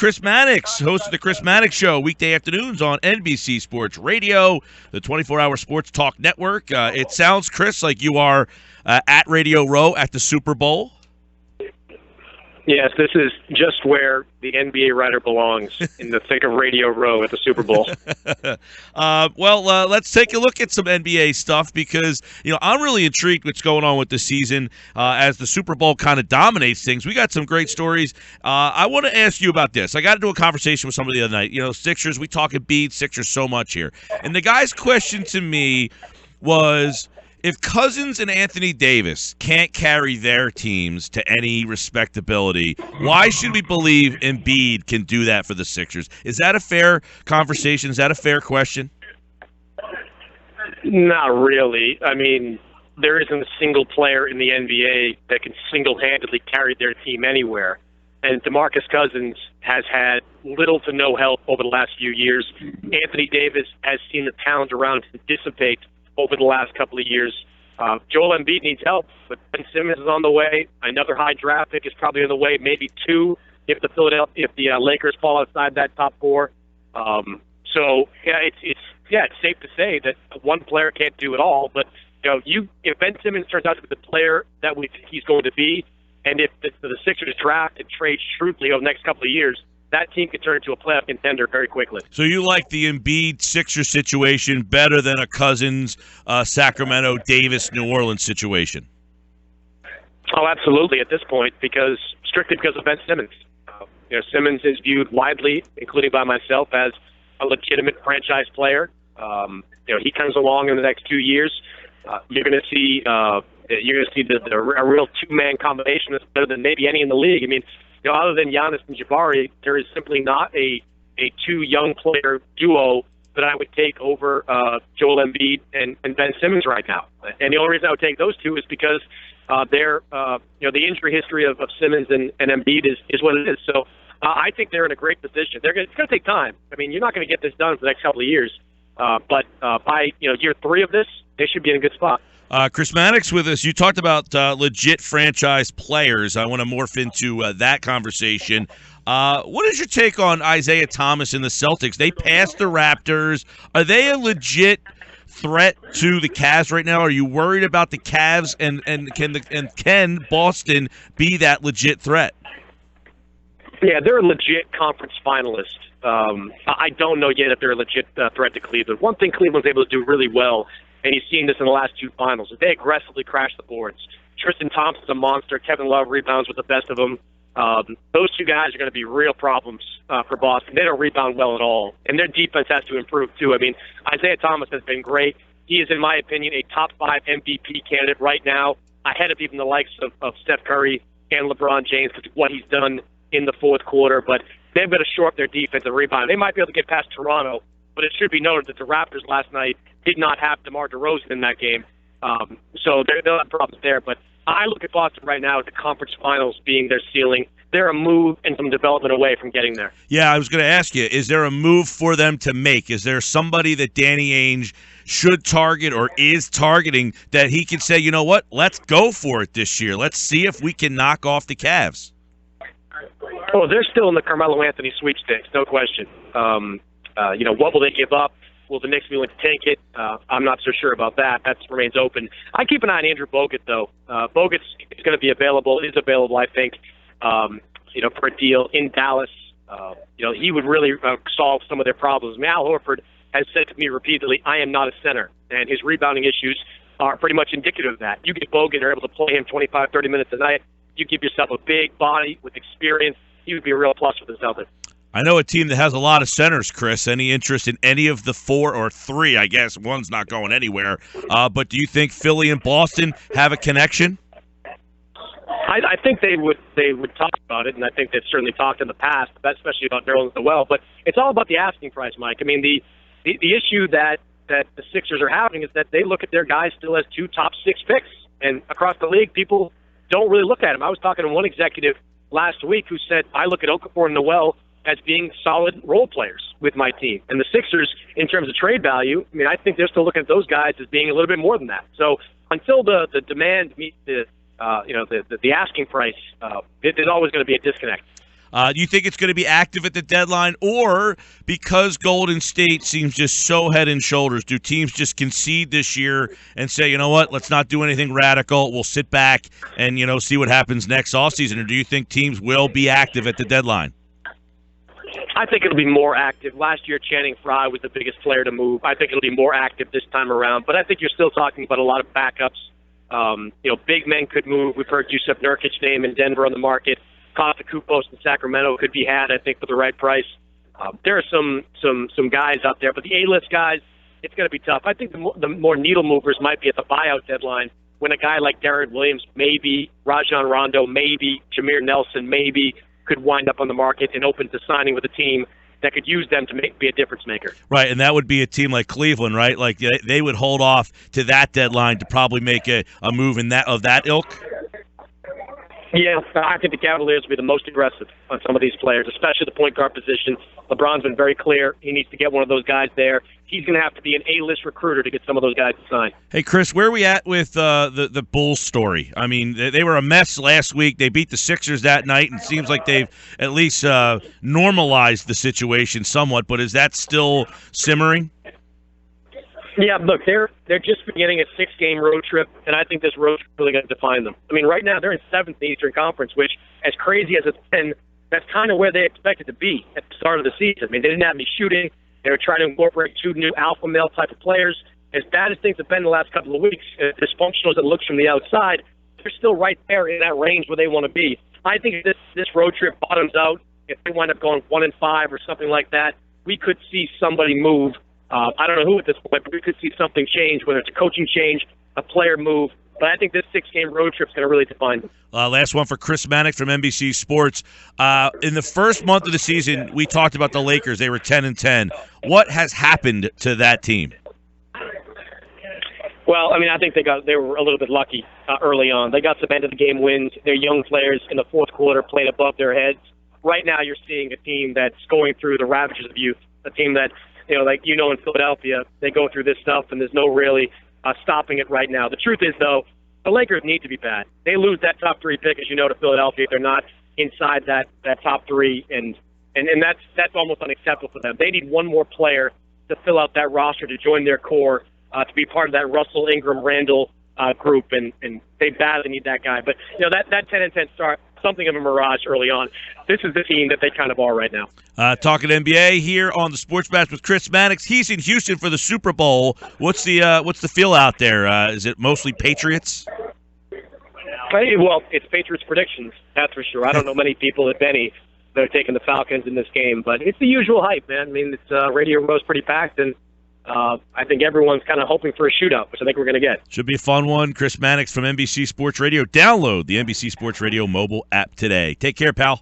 Chris Mannix, host of the Chris Mannix Show, weekday afternoons on NBC Sports Radio, the 24-hour sports talk network. It sounds, Chris, like you are at Radio Row at the Super Bowl. Yes, this is just where the NBA writer belongs, in the thick of Radio Row at the Super Bowl. Let's take a look at some NBA stuff because, I'm really intrigued what's going on with the season as the Super Bowl kind of dominates things. We got some great stories. I want to ask you about this. I got into a conversation with somebody the other night. Sixers, we talk Embiid, Sixers so much here. And the guy's question to me was, if Cousins and Anthony Davis can't carry their teams to any respectability, why should we believe Embiid can do that for the Sixers? Is that a fair conversation? Is that a fair question? Not really. I mean, there isn't a single player in the NBA that can single-handedly carry their team anywhere. And DeMarcus Cousins has had little to no help over the last few years. Anthony Davis has seen the talent around him dissipate over the last couple of years. Joel Embiid needs help, but Ben Simmons is on the way. Another high draft pick is probably on the way, maybe two if the Lakers fall outside that top four. It's safe to say that one player can't do it all. But if Ben Simmons turns out to be the player that we think he's going to be, and if the Sixers draft and trade shrewdly over the next couple of years, that team could turn into a playoff contender very quickly. So you like the Embiid Sixers situation better than a Cousins, Sacramento, Davis, New Orleans situation? Oh, absolutely at this point, strictly because of Ben Simmons. Simmons is viewed widely, including by myself, as a legitimate franchise player. He comes along in the next 2 years. You're going to see a real two-man combination that's better than maybe any in the league. I mean, other than Giannis and Jabari, there is simply not a two young player duo that I would take over Joel Embiid and Ben Simmons right now. And the only reason I would take those two is because the injury history of Simmons and Embiid is what it is. So I think they're in a great position. It's going to take time. I mean, you're not going to get this done for the next couple of years. But by year three of this, they should be in a good spot. Chris Mannix with us. You talked about legit franchise players. I want to morph into that conversation. What is your take on Isiah Thomas and the Celtics? They passed the Raptors. Are they a legit threat to the Cavs right now? Are you worried about the Cavs and can Boston be that legit threat? Yeah, they're a legit conference finalist. I don't know yet if they're a legit threat to Cleveland. One thing Cleveland's able to do really well, and you've seen this in the last two finals, is they aggressively crash the boards. Tristan Thompson's a monster. Kevin Love rebounds with the best of them. Those two guys are going to be real problems for Boston. They don't rebound well at all, and their defense has to improve too. I mean, Isiah Thomas has been great. He is, in my opinion, a top 5 MVP candidate right now, ahead of even the likes of Steph Curry and LeBron James because of what he's done in the fourth quarter. But they've got to shore up their defensive rebound. They might be able to get past Toronto, but it should be noted that the Raptors last night did not have DeMar DeRozan in that game. So they'll have problems there. But I look at Boston right now at the conference finals being their ceiling. They're a move and some development away from getting there. Yeah, I was going to ask you, is there a move for them to make? Is there somebody that Danny Ainge should target or is targeting that he can say, you know what, let's go for it this year. Let's see if we can knock off the Cavs. Oh, they're still in the Carmelo Anthony sweepstakes, no question. What will they give up? Will the Knicks be willing to take it? I'm not so sure about that. That remains open. I keep an eye on Andrew Bogut, though. Bogut is going to be available, I think, for a deal in Dallas. He would really solve some of their problems. Al Horford has said to me repeatedly, I am not a center, and his rebounding issues are pretty much indicative of that. You get Bogut and are able to play him 25, 30 minutes a night. You give yourself a big body with experience. He would be a real plus for the Celtics. I know a team that has a lot of centers, Chris. Any interest in any of the 4 or 3? I guess one's not going anywhere. But do you think Philly and Boston have a connection? I think they would talk about it, and I think they've certainly talked in the past, especially about Noel and Noel. But it's all about the asking price, Mike. I mean, the issue that the Sixers are having is that they look at their guys still as 2 top 6 picks, and across the league, people don't really look at them. I was talking to one executive last week who said, I look at Okafor and Noel as being solid role players with my team. And the Sixers, in terms of trade value, I mean, I think they're still looking at those guys as being a little bit more than that. So until the demand meets the asking price, there's always going to be a disconnect. Do you think it's going to be active at the deadline, or because Golden State seems just so head and shoulders, do teams just concede this year and say, you know what, let's not do anything radical. We'll sit back and, see what happens next offseason? Or do you think teams will be active at the deadline? I think it'll be more active. Last year, Channing Frye was the biggest player to move. I think it'll be more active this time around. But I think you're still talking about a lot of backups. Big men could move. We've heard Jusuf Nurkic's name in Denver on the market. Costa Kupos in Sacramento could be had, I think, for the right price. There are some guys out there, but the A-list guys, it's going to be tough. I think the more needle movers might be at the buyout deadline when a guy like Darren Williams, maybe Rajon Rondo, maybe Jameer Nelson, maybe could wind up on the market and open to signing with a team that could use them to be a difference maker. Right, and that would be a team like Cleveland, right? Like they would hold off to that deadline to probably make a move of that ilk. Yeah, I think the Cavaliers will be the most aggressive on some of these players, especially the point guard position. LeBron's been very clear. He needs to get one of those guys there. He's going to have to be an A-list recruiter to get some of those guys to sign. Hey, Chris, where are we at with the Bulls story? I mean, they were a mess last week. They beat the Sixers that night, and it seems like they've at least normalized the situation somewhat, but is that still simmering? Yeah, look, they're just beginning a 6-game road trip, and I think this road trip is really going to define them. I mean, right now they're in 7th in the Eastern Conference, which, as crazy as it's been, that's kind of where they expected to be at the start of the season. I mean, they didn't have any shooting. They were trying to incorporate 2 new alpha male type of players. As bad as things have been the last couple of weeks, as dysfunctional as it looks from the outside, they're still right there in that range where they want to be. I think if this road trip bottoms out, if they wind up going 1-5 or something like that, we could see somebody move. I don't know who at this point, but we could see something change, whether it's a coaching change, a player move. But I think this 6-game road trip is going to really define them. Last one for Chris Mannix from NBC Sports. In the first month of the season, we talked about the Lakers. They were 10-10. What has happened to that team? Well, I mean, I think they were a little bit lucky early on. They got some end-of-the-game wins. Their young players in the fourth quarter played above their heads. Right now you're seeing a team that's going through the ravages of youth, a team that, in Philadelphia, they go through this stuff, and there's no really stopping it right now. The truth is, though, the Lakers need to be bad. They lose that top 3 pick, as you know, to Philadelphia. They're not inside that top 3, and that's almost unacceptable for them. They need one more player to fill out that roster, to join their core, to be part of that Russell, Ingram, Randall group, and they badly need that guy. But, that 10-10 start, something of a mirage early on. This is the team that they kind of are right now. Talking NBA here on the Sports Bash with Chris Mannix. He's in Houston for the Super Bowl. What's the feel out there? Is it mostly Patriots? Well, it's Patriots predictions, that's for sure. I don't know many people, if any, that are taking the Falcons in this game, but it's the usual hype, man. I mean, it's Radio Row's pretty packed, and I think everyone's kind of hoping for a shootout, which I think we're going to get. Should be a fun one. Chris Mannix from NBC Sports Radio. Download the NBC Sports Radio mobile app today. Take care, pal.